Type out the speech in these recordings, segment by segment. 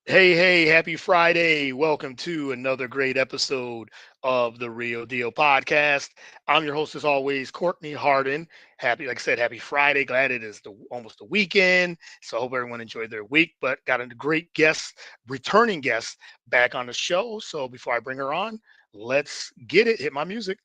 Hey, happy Friday. Welcome to another great episode of the Real Deal podcast. I'm your host, as always, Courtney Harden. Happy, like I said, happy Friday. Glad it is almost the weekend. So I hope everyone enjoyed their week, but got a great guest, returning guest back on the show. So before I bring her on, let's get it. Hit my music.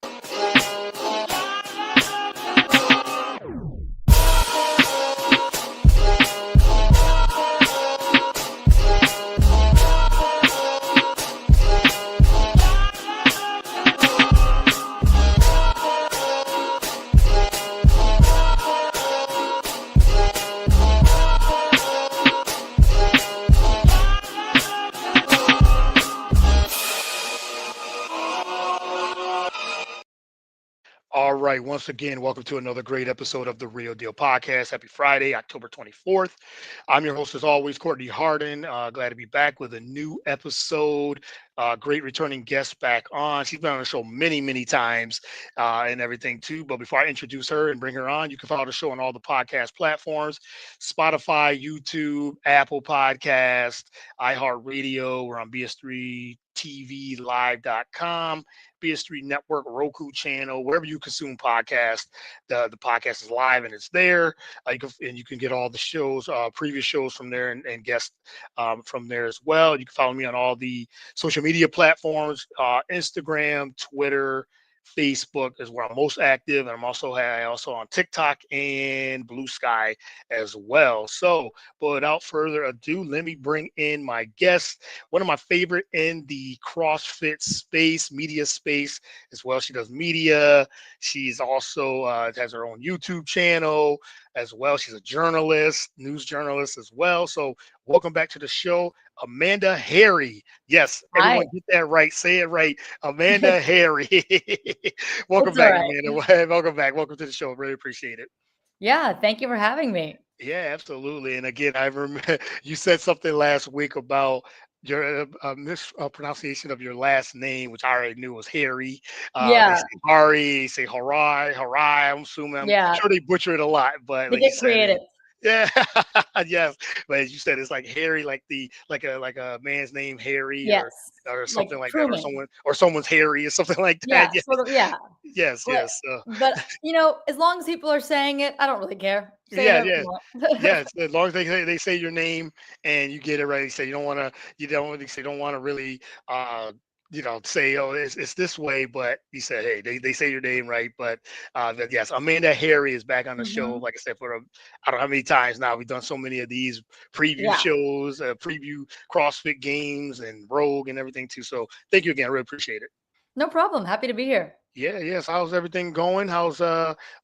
All right. Once again, welcome to another great episode of the Real Deal Podcast. Happy Friday, October 24th. I'm your host, as always, Courtney Harden. Glad to be back with a new episode. Great returning guest back on. She's been on the show many times and everything too. But before I introduce her and bring her on, you can follow the show on all the podcast platforms: Spotify, YouTube, Apple Podcast, iHeartRadio. We're on BS3TVLive.com. BS3 Network, Roku channel, wherever you consume podcasts. The podcast is live and it's there. You can get all the shows, previous shows from there and guests from there as well. You can follow me on all the social media platforms, Instagram, Twitter, Facebook is where I'm most active, and I also on TikTok and Blue Sky as well. So, but without further ado, let me bring in my guest, one of my favorite in the CrossFit space, media space as well. She does media. She's also has her own YouTube channel as well. She's a journalist, news journalist as well. So, welcome back to the show, Amanda Harry. Yes, Hi. everyone get that right. Say it right. Amanda Harry. Welcome It's all back, right. Amanda. Welcome back. Welcome to the show. Really appreciate it. Yeah, thank you for having me. Yeah, absolutely. And again, I remember you said something last week about your mispronunciation of your last name, which I already knew was Harry. They Yeah, say Hari, they say Harai. I'm yeah, sure they butcher it a lot, but they like you get said, creative. yeah, yes. But as you said, it's like Harry, like a man's name Harry, Yes, or like something like that, Truman. or someone's Harry or something like that. Yeah, Yes, sort of. Yeah, but yes. as long as people are saying it, I don't really care. Say Yeah, whatever yeah. you want. Yes, as long as they say your name and you get it right. They say you don't really say don't want to really say, oh, it's this way, but you said, hey, they say your name right. But that yes, Amanda Harry is back on the show. hmm Like I said, I don't know how many times now we've done so many of these preview Yeah, shows, preview CrossFit games and Rogue and everything too. So thank you again. I really appreciate it. no problem. Happy to be here. Yeah, yes. How's everything going? How's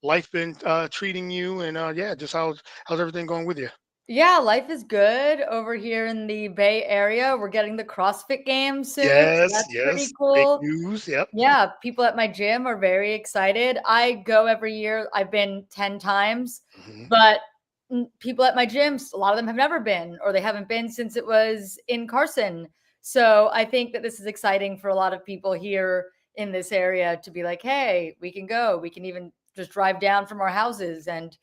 life been treating you? And yeah, just how's everything going with you? Yeah, life is good over here in the Bay Area. We're getting the CrossFit Games soon, so Yes, that's yes. pretty Big cool. news. Yep. Yeah, people at my gym are very excited. I go every year. I've been 10 times, Mhm. but people at my gyms, a lot of them have never been, or they haven't been since it was in Carson. So I think that this is exciting for a lot of people here in this area to be like, hey, we can go. We can even just drive down from our houses and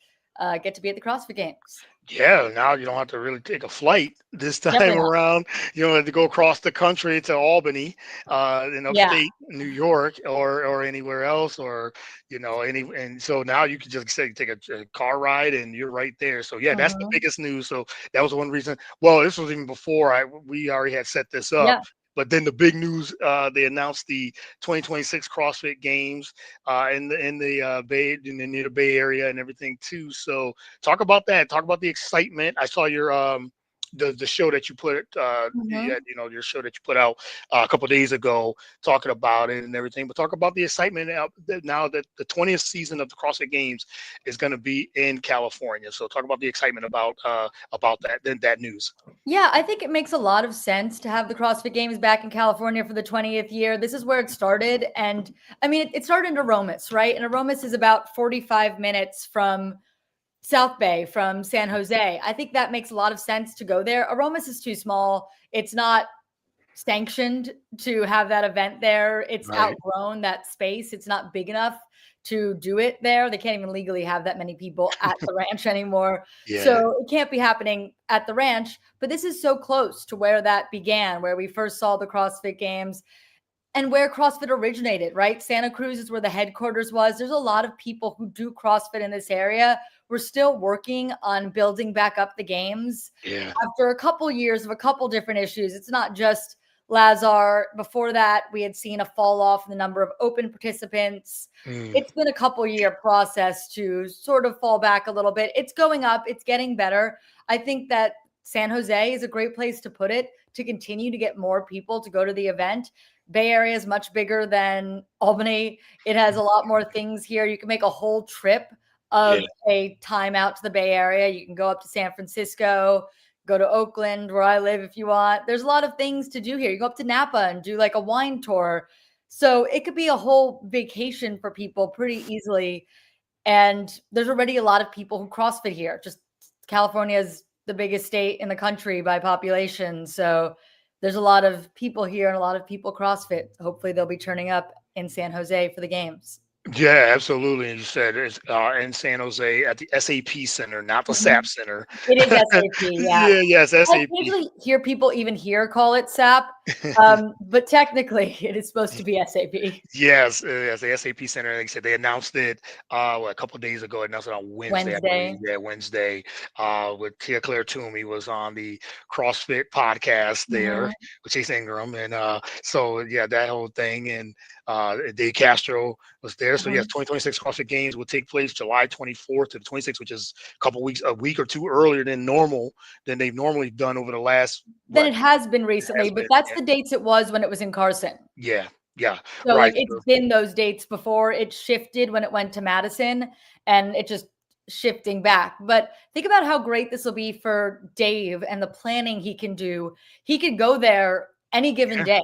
get to be at the CrossFit Games. Yeah, now you don't have to really take a flight this time Definitely not. around. You don't have to go across the country to Albany, in Yeah. upstate New York, or anywhere else, or and so now you can just say take a car ride and you're right there. So yeah, that's the hmm biggest news. So that was one reason. Well, this was even before we already had set this up. Yeah. But then the big news, they announced the 2026 CrossFit Games in the near the Bay Area and everything too. So talk about that. Talk about the excitement. I saw your the show that you put hmm your show that you put out a couple days ago talking about it and everything. But talk about the excitement now that the 20th season of the CrossFit Games is going to be in California. So talk about the excitement about that news. Yeah, I think it makes a lot of sense to have the CrossFit Games back in California for the 20th year. This is where it started. And I mean, it started in Aromas, right? And Aromas is about 45 minutes from South Bay, from San Jose. I think that makes a lot of sense to go there. Aromas is too small. It's not sanctioned to have that event there. It's Right. outgrown that space. It's not big enough to do it there. They can't even legally have that many people at the ranch anymore. Yeah. So it can't be happening at the ranch. But this is so close to where that began, where we first saw the CrossFit Games and where CrossFit originated, right? Santa Cruz is where the headquarters was. There's a lot of people who do CrossFit in this area. We're still working on building back up the games. Yeah. After a couple years of a couple different issues, it's not just Lazar. Before that, we had seen a fall off in the number of open participants. It's been a couple year process to sort of fall back a little bit. It's going up. It's getting better. I think that San Jose is a great place to put it, to continue to get more people to go to the event. Bay Area is much bigger than Albany. It has a lot more things here. You can make a whole trip of a time out to the Bay Area. You can go up to San Francisco, go to Oakland, where I live, if you want. There's a lot of things to do here. You go up to Napa and do like a wine tour. So it could be a whole vacation for people pretty easily. And there's already a lot of people who CrossFit here. Just California is the biggest state in the country by population. So there's a lot of people here and a lot of people CrossFit. Hopefully they'll be turning up in San Jose for the games. Yeah, absolutely. And you said it's in San Jose at the SAP Center, not the SAP Center. It is SAP, yeah. Yes, SAP. I usually hear people even here call it SAP, but technically it is supposed to be SAP. Yes, as the SAP Center. Like I said, they announced it a couple of days ago. Announced it on Wednesday. Yeah, Wednesday. With Claire Toomey was on the CrossFit podcast there with Chase Ingram, and so yeah, that whole thing, and Dave Castro was there. So yes, 2026 CrossFit Games will take place July 24th to the 26th, which is a week or two earlier than they've normally done over the last. It has been recently, but that's the dates it was when it was in Carson. Yeah. So right. It's been those dates before. It shifted when it went to Madison, and it just shifting back. But think about how great this will be for Dave and the planning he can do. He could go there any given day.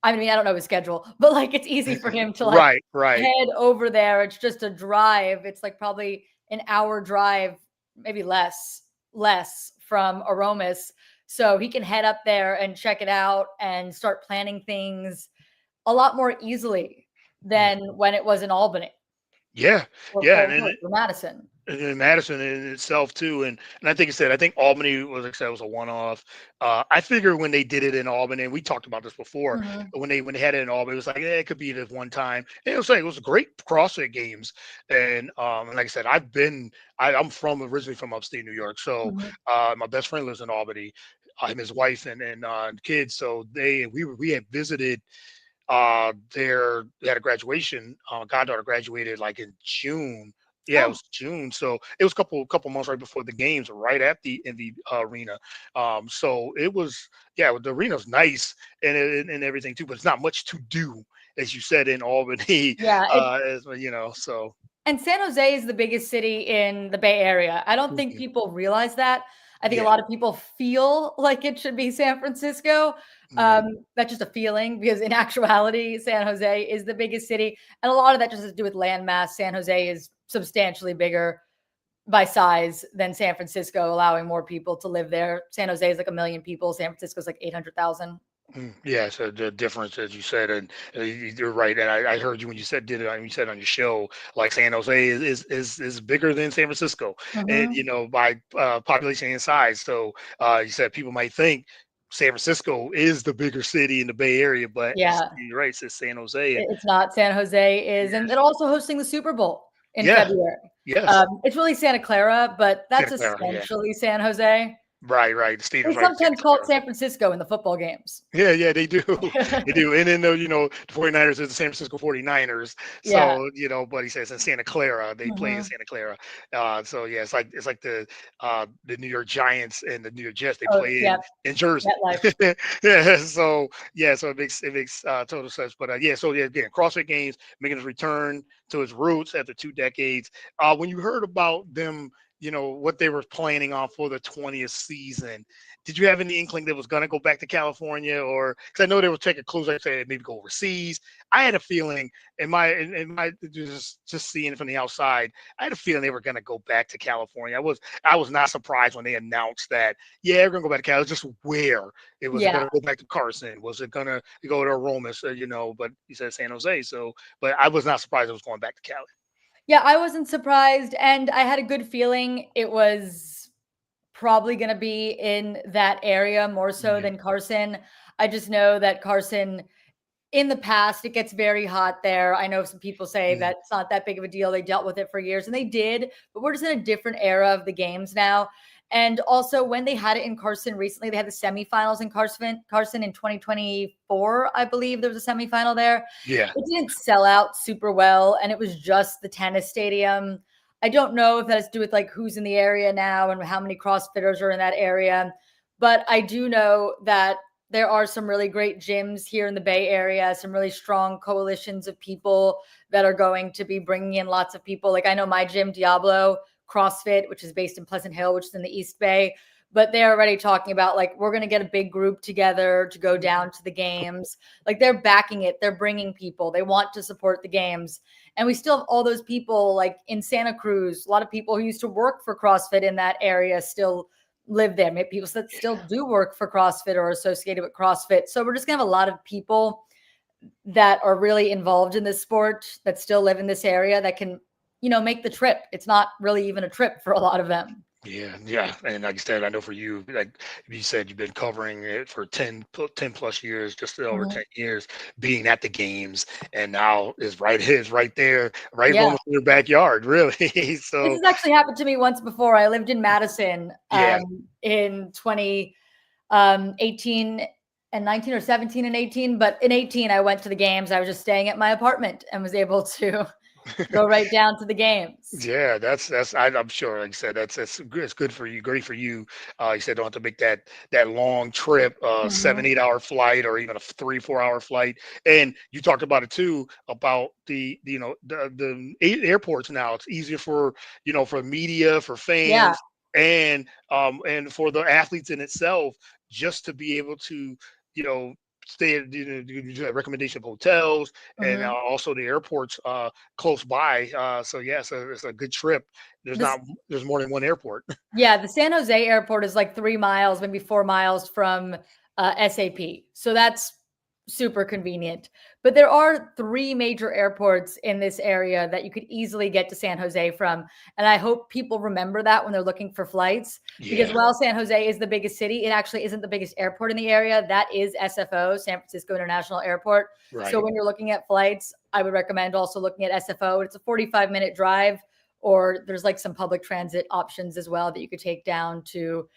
I mean, I don't know his schedule, but like it's easy for him to like head over there. It's just a drive. It's like probably an hour drive, maybe less from Aromas. So he can head up there and check it out and start planning things a lot more easily than when it was in Albany. Yeah. Or Madison. And Madison in itself too, and I think Albany was a one-off. I figure when they did it in Albany, and we talked about this before, when they had it in Albany, it was like it could be this one time. And it was great CrossFit Games, and like I said, I'm originally from upstate New York, so my best friend lives in Albany, his wife and kids, so we had visited. They had a graduation. Goddaughter graduated like in June. Yeah, it was June, so it was a couple months right before the games, right at the arena. So it was, the arena's nice and everything too, but it's not much to do, as you said, in Albany. Yeah, so. And San Jose is the biggest city in the Bay Area. I don't think people realize that. I think a lot of people feel like it should be San Francisco. That's just a feeling, because in actuality, San Jose is the biggest city. And a lot of that just has to do with land mass. San Jose is substantially bigger by size than San Francisco, allowing more people to live there. San Jose is like 1 million people. San Francisco is like 800,000. Yeah, so the difference, as you said, and you're right. And I heard you when you said on your show, like San Jose is bigger than San Francisco, and by population and size. So you said people might think San Francisco is the bigger city in the Bay Area, but you're right, it's San Jose. It's not. San Jose is, and they're also hosting the Super Bowl in February. Yes, it's really Santa Clara, but that's essentially San Jose. Right. The stadium. They sometimes call it San Francisco in the football games. Yeah, they do. They do. And then, the 49ers is the San Francisco 49ers. So, but he says in Santa Clara, they play in Santa Clara. So yeah, it's like the New York Giants and the New York Jets, they play in Jersey. So it makes total sense. But again, CrossFit Games making its return to its roots after 2 decades. When you heard about them, what they were planning on for the 20th season. Did you have any inkling that was going to go back to California, or because I know they were taking clues, like say maybe go overseas? I had a feeling in my just seeing it from the outside, I had a feeling they were going to go back to California. I was not surprised when they announced that. Yeah, we're going to go back to California. Just where it was going Yeah. to go back to Carson. Was it going to go to Aromas? But he said San Jose. So, but I was not surprised it was going back to Cali. Yeah, I wasn't surprised, and I had a good feeling it was probably going to be in that area more so Yeah. than Carson. I just know that Carson, in the past, it gets very hot there. I know some people say Mhm. that it's not that big of a deal. They dealt with it for years, and they did, but we're just in a different era of the games now. And also, when they had it in Carson recently, they had the semifinals in Carson in 2024, I believe there was a semifinal there. Yeah. It didn't sell out super well, and it was just the tennis stadium. I don't know if that has to do with like who's in the area now and how many CrossFitters are in that area, but I do know that there are some really great gyms here in the Bay Area, some really strong coalitions of people that are going to be bringing in lots of people. Like I know my gym, Diablo CrossFit, which is based in Pleasant Hill, which is in the East Bay, but they're already talking about like, we're going to get a big group together to go down to the games. Like they're backing it. They're bringing people. They want to support the games. And we still have all those people like in Santa Cruz, a lot of people who used to work for CrossFit in that area still live there. Maybe people that still do work for CrossFit or associated with CrossFit. So we're just going to have a lot of people that are really involved in this sport that still live in this area that can, make the trip. It's not really even a trip for a lot of them. Yeah. And like I said, I know for you, like you said, you've been covering it for 10 plus years, just over Mhm. 10 years, being at the games, and now is right there, right Yeah. almost in your backyard, really. This So has actually happened to me once before. I lived in Madison yeah, in 2018 and 19 or 17 and 18. But in 18, I went to the games. I was just staying at my apartment and was able to go right down to the games. yeah, I'm sure. Like I said, that's good. It's good for you, great for you. You said don't have to make that long trip, Mhm. 7 8 hour flight, or even a 3 4 hour flight. And you talked about it too, about the airports now. It's easier for media, for Yeah. fans, and for the athletes in itself, just to be able to you know stay at do that recommendation of hotels, and Mhm. also the airports close by. So yeah, so it's a good trip. There's This not there's more than one airport. Yeah, the San Jose airport is like 3 miles, maybe 4 miles from, SAP. So that's super convenient. But there are 3 major airports in this area that you could easily get to San Jose from, and I hope people remember that when they're looking for flights, because Yeah, while San Jose is the biggest city, it actually isn't the biggest airport in the area. That is SFO, San Francisco International Airport. So right. when you're looking at flights, I would recommend also looking at SFO. It's a 45-minute drive, or there's like some public transit options as well that you could take down to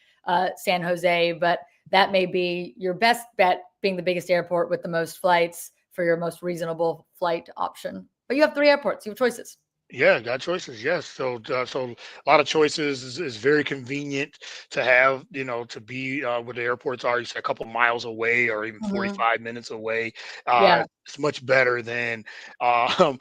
San Jose. But that may be your best bet, being the biggest airport with the most flights for your most reasonable flight option. But you have 3 airports, you have choices. Yeah, got choices. Yes. So a lot of choices is very convenient to have, to be where the airports are. You say a couple miles away or even Mhm. 45 minutes away. Yeah. It's much better than, um,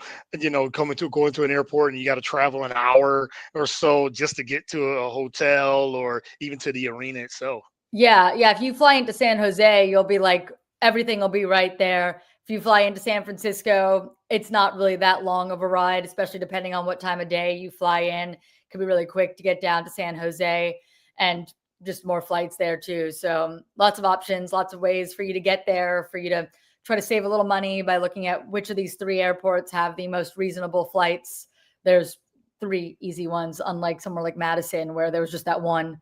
going to an airport and you got to travel an hour or so just to get to a hotel or even to the arena itself. Yeah, yeah, if you fly into San Jose, you'll be like everything will be right there. If you fly into San Francisco, it's not really that long of a ride, especially depending on what time of day you fly in. It could be really quick to get down to San Jose, and just more flights there too. So, lots of options, lots of ways for you to get there, for you to try to save a little money by looking at which of these 3 airports have the most reasonable flights. There's 3 easy ones, unlike somewhere like Madison where there was just that one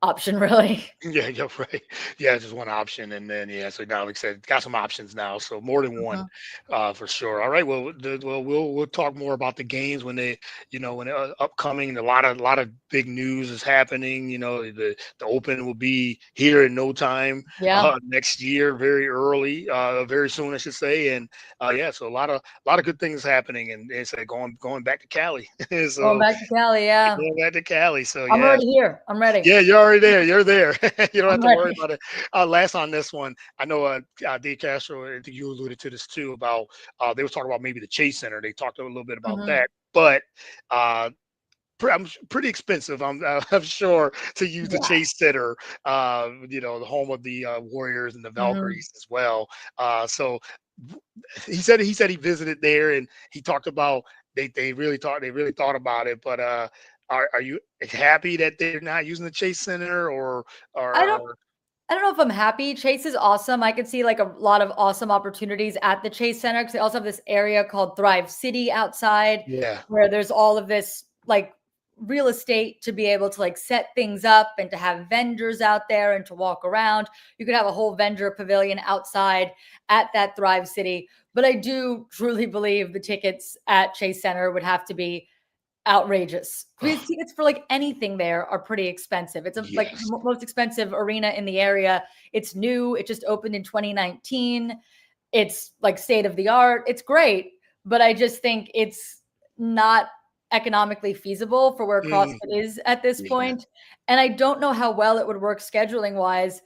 option really. Yeah, yeah, right. Yeah, just one option, and then yeah. So now, like I said, got some options now, so more than one, Mhm. for sure. All right, well, we'll talk more about the games when when they're upcoming. A lot of big news is happening. The Open will be here in no time, Yeah. next year, very early, very soon, I should say, and yeah, so a lot of good things happening, and it's going back to Cali. Going So back to Cali, yeah. going back to Cali. So I'm yeah. already here. I'm ready. Yeah, you're already there. You're there. You don't have I'm to worry ready. about it. Last on this one, I know Dave Castro, I think you alluded to this too, about they were talking about maybe the Chase Center. They talked a little bit about Mhm. that, but uh, pretty expensive. I'm sure to use the Yeah. Chase Center, the home of the Warriors and the Mhm. Valkyries as well. So he said he visited there and he talked about they really thought about it. But are you happy that they're not using the Chase Center or I don't or I don't know if I'm happy. Chase is awesome. I could see like a lot of awesome opportunities at the Chase Center because they also have this area called Thrive City outside yeah. where there's all of this like real estate to be able to like set things up and to have vendors out there and to walk around. You could have a whole vendor pavilion outside at that Thrive City. But I do truly believe the tickets at Chase Center would have to be outrageous. Because tickets for like anything there are pretty expensive. It's like the Yes. most expensive arena in the area. It's new. It just opened in 2019. It's like state of the art. It's great, but I just think it's not economically feasible for where Mm, CrossFit is at this yeah. point. And I don't know how well it would work scheduling wise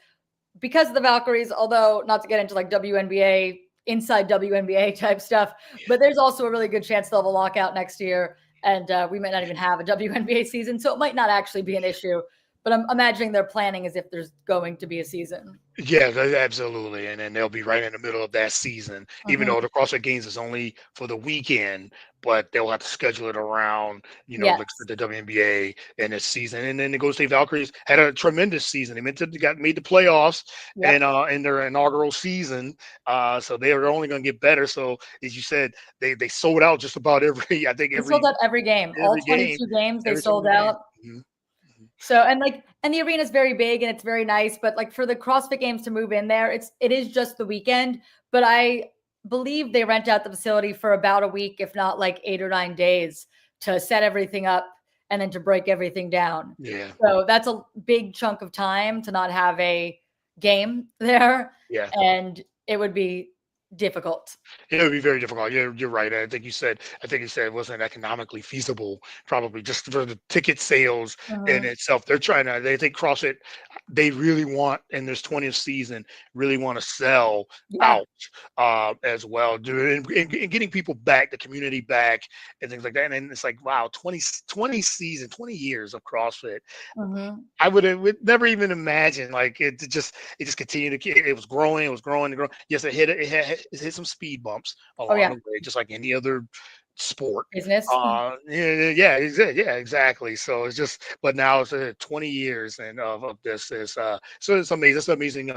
because of the Valkyries, although not to get into like WNBA, inside WNBA type stuff, but there's also a really good chance they'll have a lockout next year. And we might not even have a WNBA season. So it might not actually be an issue. But I'm imagining they're planning as if there's going to be a season. Yeah, absolutely, and then they'll be right in the middle of that season, even Mhm. though the CrossFit Games is only for the weekend, but they'll have to schedule it around, like Yes. the WNBA and its season. And then the Golden State Valkyries had a tremendous season. Got made the playoffs and Yep. in their inaugural season. So they are only going to get better. So as you said, they sold out just about every I think They sold out every game. All every game, 22 games they every sold single game. out. Mhm, mhm. So and the arena is very big and it's very nice, but like for the CrossFit Games to move in there, it is just the weekend. But I believe they rent out the facility for about a week, if not like 8 or 9 days, to set everything up and then to break everything down. Yeah, So that's a big chunk of time to not have a game there, yeah. and it would be difficult. It would be very difficult. You're right. I think you said it wasn't economically feasible, probably just for the ticket sales in Mhm. itself. They think CrossFit, they really want in this 20th season, really want to sell Yeah. out as well, doing and getting people back, the community back, and things like that. And it's like, wow, 20 years of CrossFit. Mhm. I would never even imagine like it just continued to it was growing, it was growing and growing. Yes, it hit some speed bumps Oh, along yeah. the way, just like any other sport. Business. Yeah, exactly. So it's just, but now it's 20 years and of this is so it's amazing. It's an amazing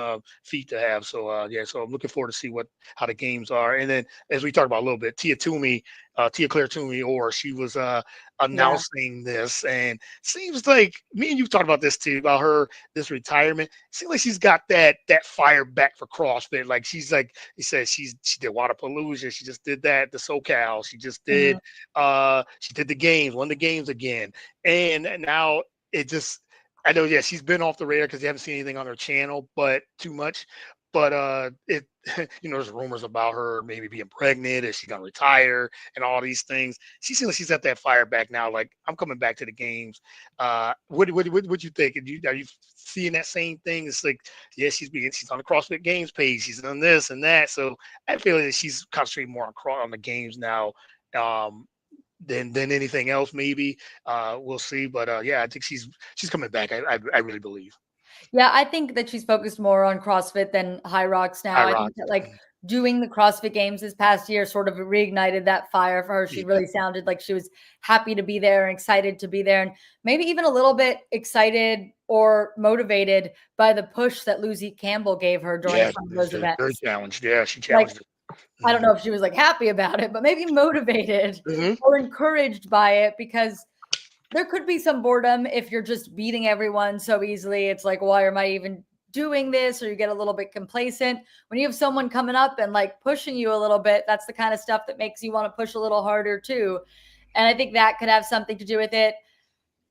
feat to have. So yeah, so I'm looking forward to see what how the games are. And then as we talked about a little bit, Tia Claire Toomey, or she was Yeah. announcing this, and seems like me and you've talked about this too about her this retirement. Seems like she's got that fire back for CrossFit. Like she's like he said she did Wadapalooza, she just did that the SoCal, Mhm. she did the games, won the games again, and now it just I know, yeah, she's been off the radar because you haven't seen anything on her channel, but too much. But it there's rumors about her maybe being pregnant, is she gonna retire and all these things. She seems like she's got that fire back now. Like, I'm coming back to the games. What you think? Are you seeing that same thing? It's like, yeah, she's on the CrossFit Games page. She's done this and that. So I feel that she's concentrating more on the games now. Um, than anything else, maybe. We'll see. But yeah, I think she's coming back. I really believe. Yeah, I think that she's focused more on CrossFit than High Rocks now. I I rock. think that like doing the CrossFit Games this past year sort of reignited that fire for her. She Yeah. really sounded like she was happy to be there and excited to be there, and maybe even a little bit excited or motivated by the push that Lucy Campbell gave her during Yeah, some of she's those very events. challenged. Yeah, she Like, challenged it. I don't Mhm. know if she was like happy about it, but maybe motivated Mhm. or encouraged by it because there could be some boredom if you're just beating everyone so easily. It's like, why am I even doing this? Or you get a little bit complacent. When you have someone coming up and like pushing you a little bit, that's the kind of stuff that makes you want to push a little harder too. And I think that could have something to do with it.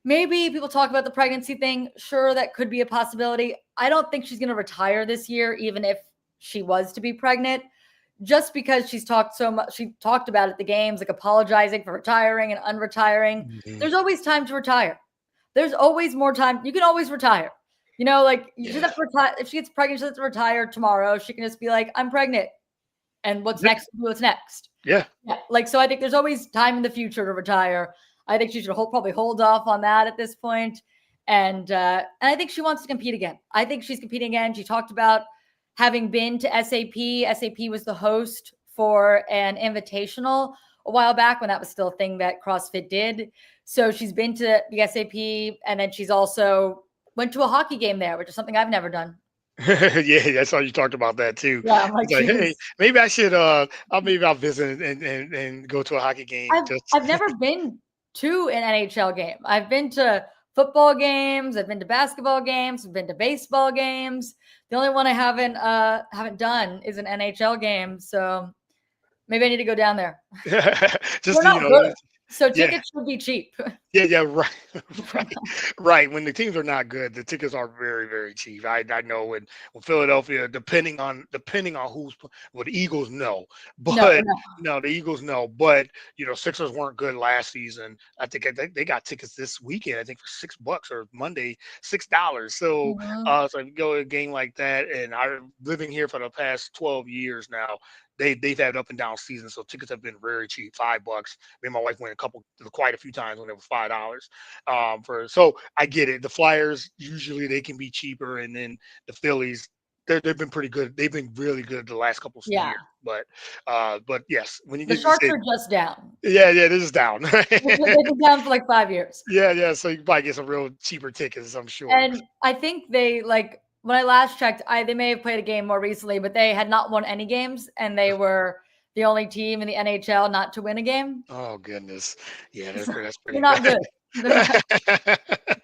Maybe people talk about the pregnancy thing. Sure, that could be a possibility. I don't think she's going to retire this year, even if she was to be pregnant, just because she's talked so much. She talked about it at the games, like apologizing for retiring and unretiring. Mhm. There's always time to retire. There's always more time. You can always retire. Like she doesn't Yeah. have to retire. If she gets pregnant, she doesn't have to retire tomorrow. She can just be like, I'm pregnant. And what's Yeah. next? What's next? Yeah. Yeah. Like, so I think there's always time in the future to retire. I think she should probably hold off on that at this point. And I think she wants to compete again. I think she's competing again. She talked about having been to SAP. SAP was the host for an invitational a while back when that was still a thing that CrossFit did. So she's been to the SAP, and then she's also went to a hockey game there, which is something I've never done. Yeah, I saw you talked about that too. Yeah, I'm like, It's like, hey, geez. maybe I should maybe I'll visit and go to a hockey game. Just I've never been to an NHL game. I've been to football games, I've been to basketball games, I've been to baseball games. The only one I haven't done is an NHL game. So maybe I need to go down there. just They're you not know, good. So yeah. tickets should be cheap. Yeah, right, right. When the teams are not good, the tickets are very, very cheap. I know when Philadelphia, depending on well, the Eagles no, No, but no. no, the Eagles no, but Sixers weren't good last season. I think they got tickets this weekend. I think for $6 or Monday $6. So, Mhm. so if you go to a game like that, and I'm living here for the past 12 years now. They've had up and down seasons, so tickets have been very cheap, $5. Me and my wife went quite a few times when they were $5. So I get it. The Flyers usually they can be cheaper, and then the Phillies they've been pretty good. They've been really good the last couple of Yeah. years. But yes, when you The get to Sharks say are just down. yeah, this is down. They've been down for like 5 years. Yeah. So you can probably get some real cheaper tickets, I'm sure. And I think they like when I last checked, they may have played a game more recently, but they had not won any games, and they were the only team in the NHL not to win a game. Oh goodness, yeah, So that's they're pretty not bad. good. They're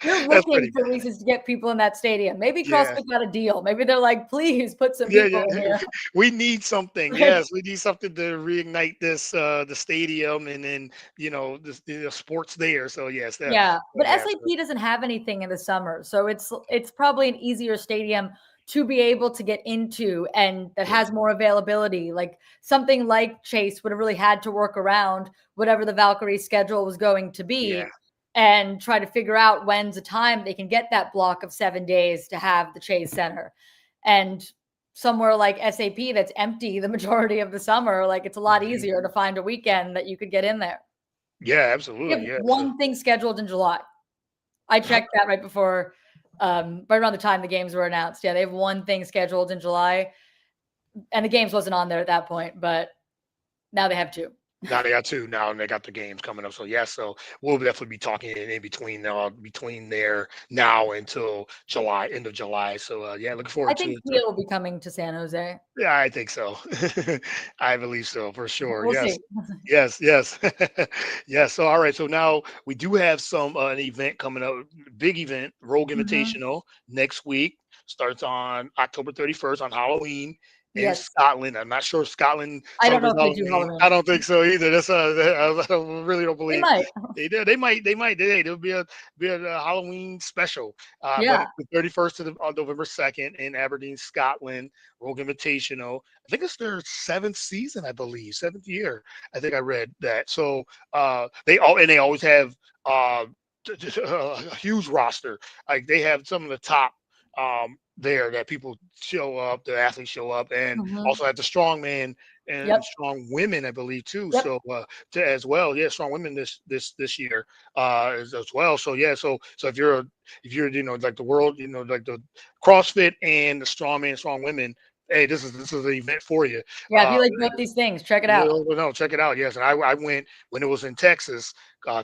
That's looking pretty for bad. reasons to get people in that stadium. Maybe Yeah. CrossFit got a deal. Maybe they're like, please put some Yeah. people in here. We need something. Like, Yes, we need something to reignite the stadium, and then the sports there. So yes, yeah, but yeah. SAP doesn't have anything in the summer, so it's probably an easier stadium to be able to get into, and that Yeah. has more availability. Like something like Chase would have really had to work around whatever the Valkyrie schedule was going to Yeah. be, and try to figure out when's a time they can get that block of 7 days to have the Chase Center. And somewhere like SAP that's empty the majority of the summer, like it's a lot Mhm. easier to find a weekend that you could get in there. Yeah, We absolutely. have Yeah. So, one thing scheduled in July. I checked that right before, right around the time the games were announced. Yeah, they have one thing scheduled in July, and the games wasn't on there at that point, but now they have two. now they got two now, and they got the games coming up. So yes, so we'll definitely be talking in between there now until July, end of July. So yeah, looking I forward to think it. Kia will be coming to San Jose. Yeah, I think so. I believe so for sure. We'll Yes. see. Yes. Yes. So all right. So now we do have an event coming up, big event, Rogue Mhm. Invitational next week. Starts on October 31st on Halloween in Yes. Scotland. I'm not sure if Scotland I don't know celebrates if they do Halloween. I Halloween. don't think so either. That's I really don't They believe might. they do. They might. There'll be a Halloween special. But Yeah. it's the 31st on November 2nd in Aberdeen, Scotland. Rogue Invitational. I think it's their seventh season, I believe, seventh year. I think I read that. So they always have a huge roster. Like they have some of the top there that people show up, the athletes show up, and Mhm. also have the strongman and Yep. strong women, I believe too. Yep. So as well, yeah, strong women this year as well. So yeah, so if you're like the world, like the CrossFit and the strongman, strong women. Hey, this is an event for you. Yeah, if Uh, you like both these things, check it out. no, check it out. Yes, and I went when it was in Texas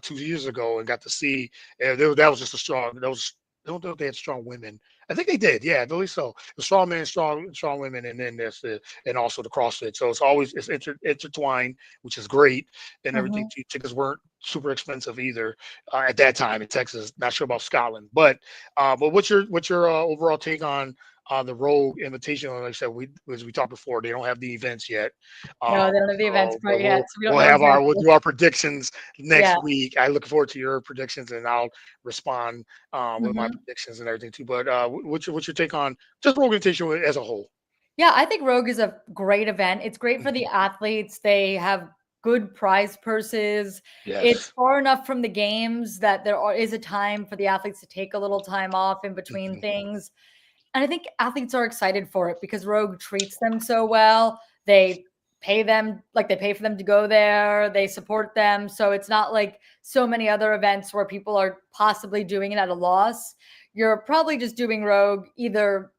2 years ago and got to see. That was just a strong. That was I don't know if they had strong women. I think they did. Yeah, I believe so. The strong men, strong women, and then there's and also the CrossFit. So it's intertwined, which is great, and everything. Mhm. Tickets weren't super expensive either at that time in Texas. Not sure about Scotland, but what's your overall take on the Rogue Invitational? Like I said, as we talked before, they don't have the events yet. No, they don't have the events But quite yet, so we don't we'll know have we'll exactly. do our predictions Yeah. next week. I look forward to your predictions, and I'll respond with my Mhm. predictions and everything too. But what's your take on just Rogue Invitational as a whole? Yeah, I think Rogue is a great event. It's great for Mhm. the athletes. They have good prize purses. It's Yes. far enough from the games that is a time for the athletes to take a little time off in between Mhm. things. And I think athletes are excited for it because Rogue treats them so well. They pay them, like they pay for them to go there, they support them. So it's not like so many other events where people are possibly doing it at a loss. You're probably just doing Rogue either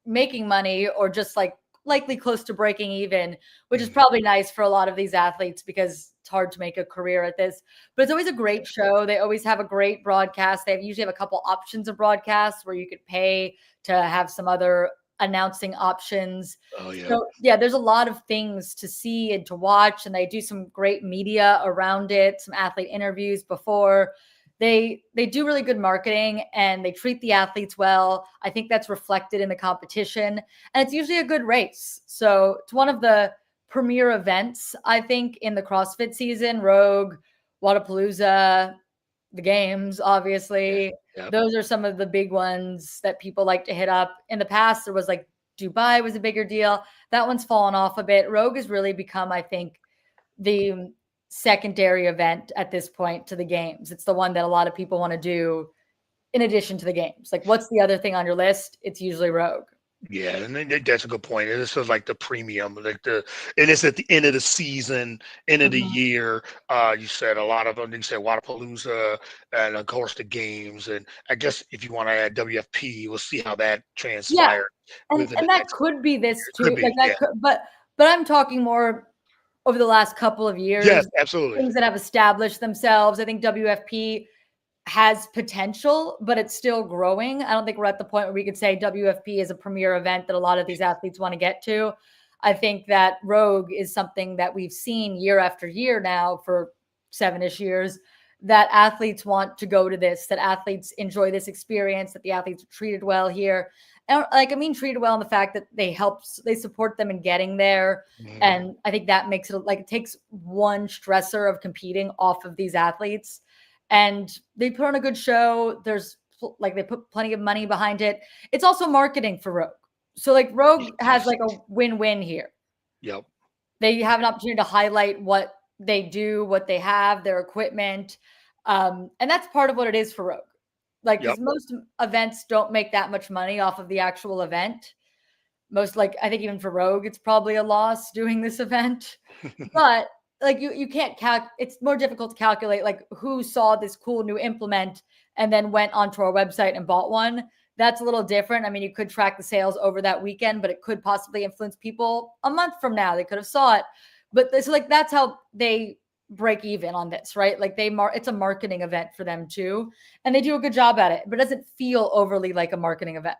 making money or just like likely close to breaking even, which is probably nice for a lot of these athletes because it's hard to make a career at this. But it's always a great show. They always have a great broadcast. They usually have a couple options of broadcasts where you could pay to have some other announcing options. Oh yeah. So yeah, there's a lot of things to see and to watch, and they do some great media around it, some athlete interviews before. They do really good marketing and they treat the athletes well. I think that's reflected in the competition, and it's usually a good race. So it's one of the premier events, I think, in the CrossFit season. Rogue, Wodapalooza, the games, obviously. Yep. Those are some of the big ones that people like to hit up. In the past, there was like Dubai was a bigger deal. That one's fallen off a bit. Rogue has really become, I think, the secondary event at this point to the games. It's the one that a lot of people want to do in addition to the games. Like, what's the other thing on your list? It's usually Rogue. Yeah, and that's a good point. And this is like the premium, and it's at the end of the season, end of the year. You said a lot of them. You said Wodapalooza, and of course the games. And I guess if you want to add WFP, we'll see how that transpires. And that could be this too. Could be, like that yeah. but I'm talking more over the last couple of years. Yes, absolutely. Things that have established themselves. I think WFP has potential, but it's still growing. I don't think we're at the point where we could say WFP is a premier event that a lot of these athletes want to get to. I think that Rogue is something that we've seen year after year now for 7-ish years, that athletes want to go to this, that athletes enjoy this experience, that the athletes are treated well here. And treated well in the fact that they support them in getting there. And I think that makes it like, it takes one stressor of competing off of these athletes, and they put on a good show. They put plenty of money behind it. It's also marketing for Rogue. So like Rogue has like a win-win here. Yep. They have an opportunity to highlight what they do, what they have, their equipment. And that's part of what it is for Rogue. Like, because most events don't make that much money off of the actual event. I think even for Rogue, it's probably a loss doing this event. But like you can't it's more difficult to calculate like who saw this cool new implement and then went onto our website and bought one. That's a little different. I mean, you could track the sales over that weekend, but it could possibly influence people a month from now. They could have saw it. But it's like, that's how they break even on this, right? Like it's a marketing event for them too. And they do a good job at it, but it doesn't feel overly like a marketing event.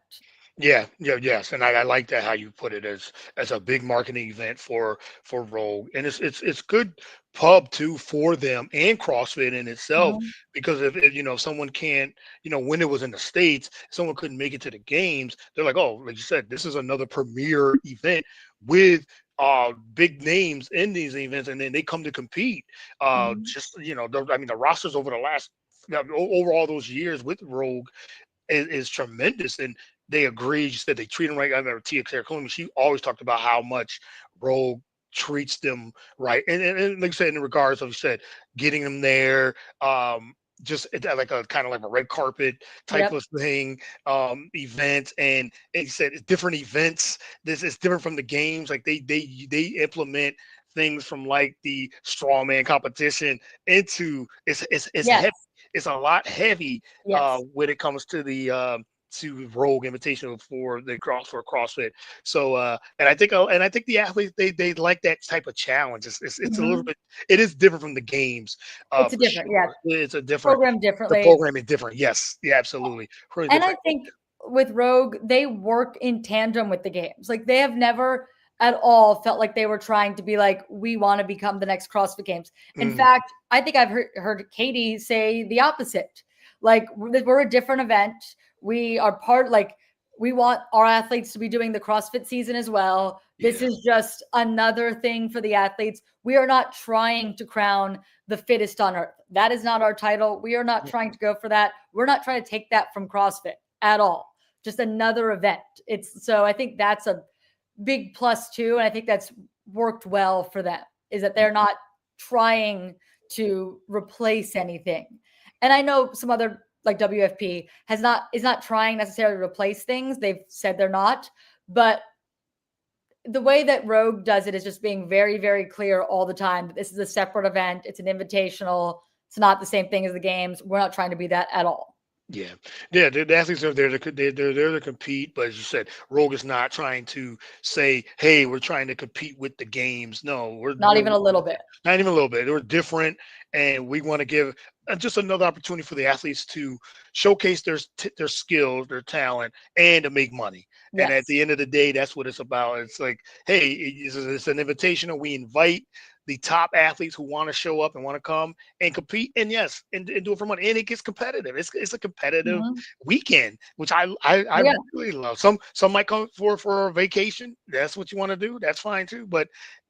Yes, and I like that how you put it as a big marketing event for Rogue, and it's good pub too for them and CrossFit in itself, because if someone can't, when it was in the States, someone couldn't make it to the games, they're like, oh, like you said, this is another premier event with big names in these events, and then they come to compete. The rosters over the last over all those years with Rogue is tremendous, and they agreed that they treat them right. I remember Tia Claire Coleman, she always talked about how much Rogue treats them right. And like I said, in regards of, you said, getting them there, just like a kind of like a red carpet type of thing, event. And he said it's different events. This is different from the games. Like they implement things from like the strongman competition into it's heavy. It's a lot heavy when it comes to the to Rogue Invitational for CrossFit. So and I think the athletes they like that type of challenge. It's a little bit, it is different from the games. It's a different, it's a different program differently. The program is different. Yes, yeah, absolutely. Really and different. I think with Rogue, they work in tandem with the games. Like they have never at all felt like they were trying to be like, we want to become the next CrossFit Games. In fact, I think I've heard Katie say the opposite. Like we're a different event. We are we want our athletes to be doing the CrossFit season as well. This is just another thing for the athletes. We are not trying to crown the fittest on earth. That is not our title. We are not trying to go for that. We're not trying to take that from CrossFit at all. Just another event. So I think that's a big plus too. And I think that's worked well for them, is that they're not trying to replace anything. And I know some other, like WFP is not trying necessarily to replace things. They've said they're not, but the way that Rogue does it is just being very, very clear all the time that this is a separate event. It's an invitational. It's not the same thing as the games. We're not trying to be that at all. Yeah, yeah. The athletes are there they're there to compete, but as you said, Rogue is not trying to say, "Hey, we're trying to compete with the games." No, Not even a little bit. not even a little bit. We're different, and we want to give just another opportunity for the athletes to showcase their skills, their talent, and to make money. And at Yes. the end of the day, that's what it's about. It's like, hey, it's an invitational. We invite the top athletes who want to show up and want to come and compete, and yes, and do it for money. And it gets competitive. It's a competitive Mhm. weekend, which I Yeah. really love. Some might come for a vacation. That's what you want to do. That's fine too. But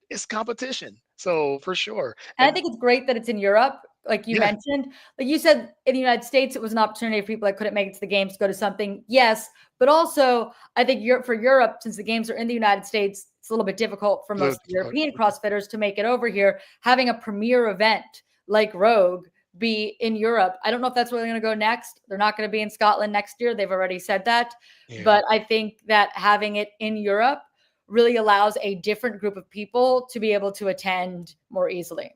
it's competition. So for sure. And I And think it's great that it's in Europe, like you yeah, mentioned. Like you said, in the United States, it was an opportunity for people that couldn't make it to the games to go to something. Yes, but also I think for Europe, since the games are in the United States, it's a little bit difficult for most European CrossFitters to make it over here. Having a premier event like Rogue be in Europe, I don't know if that's where they're going to go next. They're not going to be in Scotland next year. They've already said that. yeah. But I think that having it in Europe really allows a different group of people to be able to attend more easily.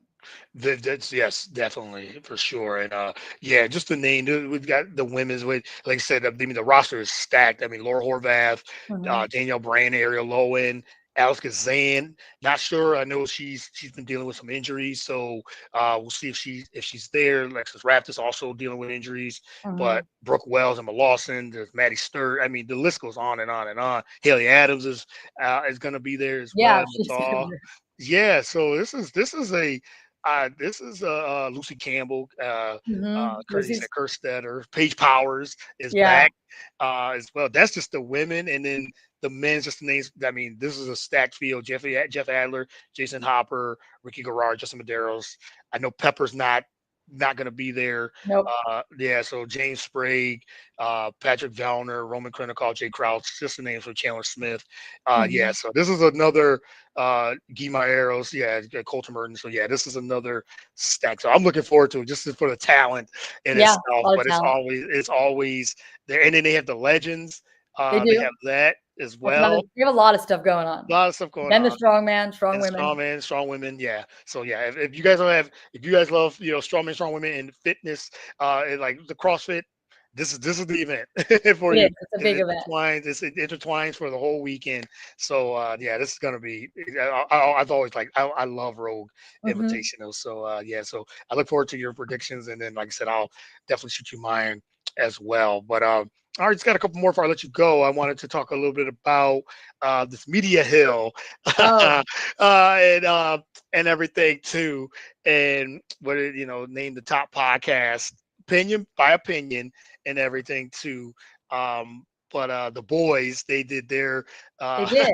That's yes, definitely for sure. And yeah, just the name. We've got the women's with, like I said, I mean the roster is stacked. I mean Laura Horvath, Mhm. Danielle Bryan, Ariel Lowen, Alex Kazan. Not sure. I know she's been dealing with some injuries, so we'll see if she's there. Alexis Raptis also dealing with injuries, but Mhm. Brooke Wells, Emma Lawson, there's Maddie Sturt. I mean the list goes on and on and on. Haley Adams is going to be there as Yeah, well. she's gonna be Yeah, so this is Lucy Campbell, Kurt, you Lucy's said Kerstetter, Paige Powers is yeah. back as well. That's just the women, and then the men's just the names. I mean, this is a stacked field. Jeff Adler, Jason Hopper, Ricky Garrard, Justin Medeiros. I know Pepper's not going to be there. Nope. Yeah, so James Sprague, Patrick Vellner, Roman Krinikov, Jay Crouch, just the names for Chandler Smith. Yeah, Mhm. so this is another Guy Arrows, yeah, Colton Merton. So yeah, this is another stack. So I'm looking forward to it just for the talent in Yeah, itself. a lot of But talent. it's always there. And then they have the legends. They They have do. that as They have another well. they have a lot of stuff going A on. lot of stuff going Then the on. strongman, strong And strong women. men, strong women, yeah. So yeah, if you guys don't have, if you guys love, strong men, strong women, and fitness, and like the CrossFit, this is the event for It you. is. It's a big event. It intertwines for the whole weekend. So yeah, this is gonna be. I've always like I love Rogue Mhm. Invitational. So yeah, so I look forward to your predictions, and then like I said, I'll definitely shoot you mine as well. But all right, just got a couple more before I let you go. I wanted to talk a little bit about this Media Hill Oh, and and everything too, and what name the top podcast opinion by opinion and everything too. But the boys they uh, did.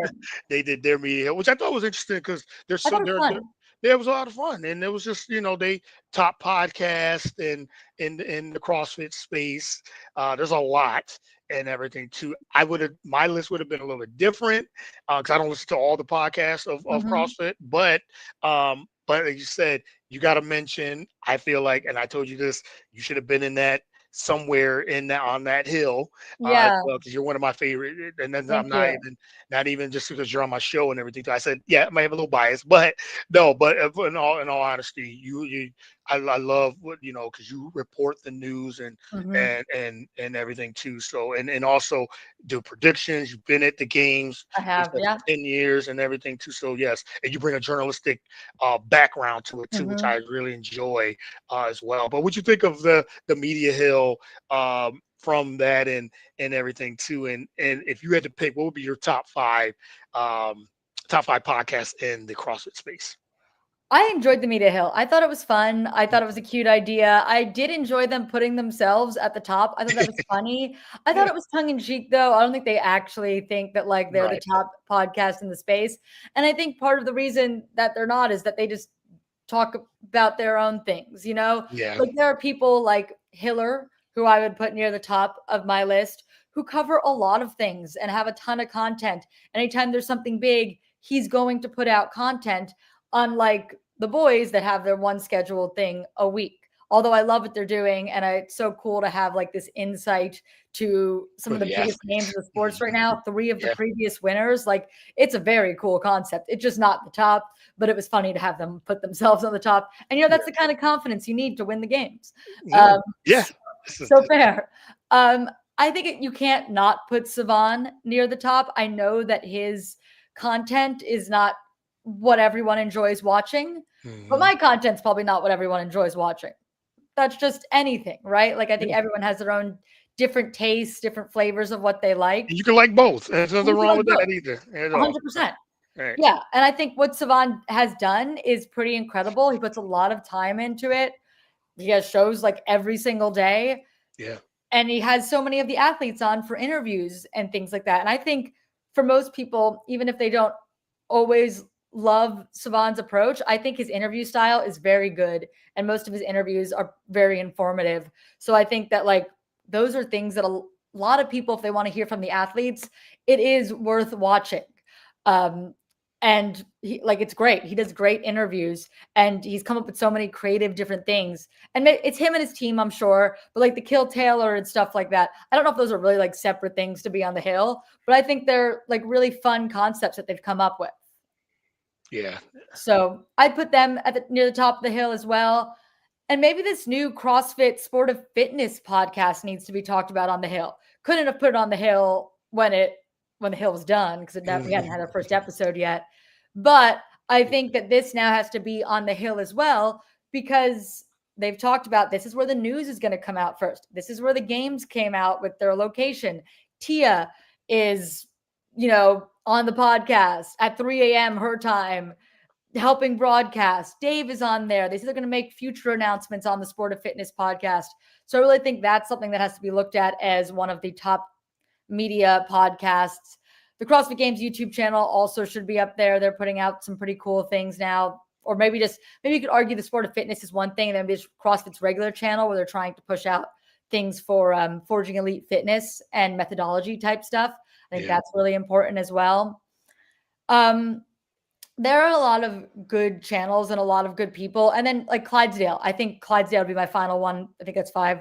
they did their media, which I thought was interesting because they're I so thought it was they're fun. yeah, it was a lot of fun, and it was just they top podcast and in the CrossFit space. There's a lot and everything too. I would have my list would have been a little bit different because I don't listen to all the podcasts of Mhm. CrossFit, but like you said, you got to mention. I feel like, and I told you this, you should have been in that somewhere in that on that hill as Yeah, well because you're one of my favorite. And then I'm thank you. not even just because you're on my show and everything. I said, yeah, I might have a little bias, but no, but in all honesty, I love what because you report the news Mhm. and everything too. So and also do predictions. You've been at the games, I like you have, said, yeah. for 10 years and everything too. So yes, and you bring a journalistic background to it too, which Mhm. I really enjoy as well. But what you think of the Media Hill from that and everything too? And if you had to pick, what would be your um, top five podcasts in the CrossFit space? I enjoyed the Media Hill. I thought it was fun. I thought it was a cute idea. I did enjoy them putting themselves at the top. I thought that was funny. I thought Yeah, it was tongue in cheek, though. I don't think they actually think that like they're the right. top podcast in the space. And I think part of the reason that they're not is that they just talk about their own things. Yeah, Like there are people like Hiller, who I would put near the top of my list, who cover a lot of things and have a ton of content. Anytime there's something big, he's going to put out content, unlike the boys that have their one scheduled thing a week. Although I love what they're doing, and it's so cool to have like this insight to some For of the the biggest names athletes. in the sports right now. 3 of the Yeah. previous winners, like it's a very cool concept. It's just not the top, but it was funny to have them put themselves on the top. And that's the kind of confidence you need to win the games. No. Yeah. So fair. I think you can't not put Savan near the top. I know that his content is not what everyone enjoys watching, but my content's probably not what everyone enjoys watching. That's just anything, right? Like I think everyone has their own different tastes, different flavors of what they like. And you can like both. There's nothing wrong with that either. 100%. Right. Yeah. And I think what Savan has done is pretty incredible. He puts a lot of time into it. He has shows like every single day. Yeah. And he has so many of the athletes on for interviews and things like that. And I think for most people, even if they don't always love Savan's approach, I think his interview style is very good. And most of his interviews are very informative. So I think that like those are things that a lot of people, if they want to hear from the athletes, it is worth watching. And it's great. He does great interviews and he's come up with so many creative different things. And it's him and his team, I'm sure, but like the Kill Taylor and stuff like that. I don't know if those are really like separate things to be on the Hill, but I think they're like really fun concepts that they've come up with. Yeah. So I'd put them near the top of the Hill as well. And maybe this new CrossFit Sport of Fitness podcast needs to be talked about on the Hill. Couldn't have put it on the Hill when the Hill was done because we hadn't had our first episode yet. But I think that this now has to be on the Hill as well because they've talked about this is where the news is going to come out first. This is where the games came out with their location. Tia is, on the podcast at 3 a.m. her time, helping broadcast. Dave is on there. They said they're going to make future announcements on the Sport of Fitness podcast. So I really think that's something that has to be looked at as one of the top media podcasts. The CrossFit Games YouTube channel also should be up there. They're putting out some pretty cool things now. Or maybe you could argue the Sport of Fitness is one thing, and then there's CrossFit's regular channel where they're trying to push out things for Forging Elite Fitness and methodology type stuff. I think that's really important as well. There are a lot of good channels and a lot of good people. And then like Clydesdale, I think Clydesdale would be my final one. I think that's 5.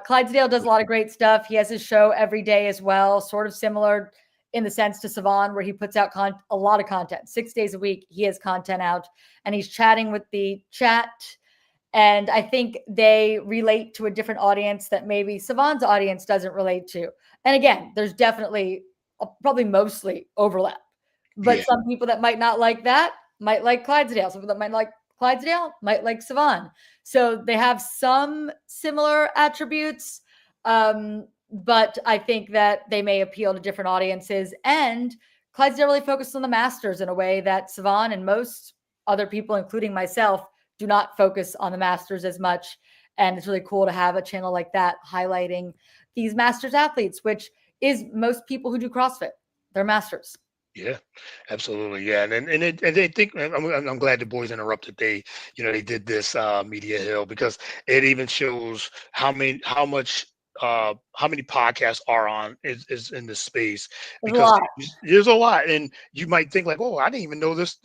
Clydesdale does a lot of great stuff. He has his show every day as well, sort of similar in the sense to Savan, where he puts out a lot of content. 6 days a week, he has content out and he's chatting with the chat. And I think they relate to a different audience that maybe Savan's audience doesn't relate to. And again, there's definitely probably mostly overlap. But some people that might not like that might like Clydesdale. Some people that might like Clydesdale might like Savan. So they have some similar attributes. But I think that they may appeal to different audiences. And Clydesdale really focused on the Masters in a way that Savan and most other people, including myself, do not focus on the Masters as much. And it's really cool to have a channel like that highlighting these Masters athletes, which is most people who do CrossFit. They're Masters. Yeah, absolutely. Yeah, and they think I'm glad the boys interrupted. They did this Media Hill because it even shows how many podcasts are on is in this space because there's a lot, and you might think like, oh, I didn't even know this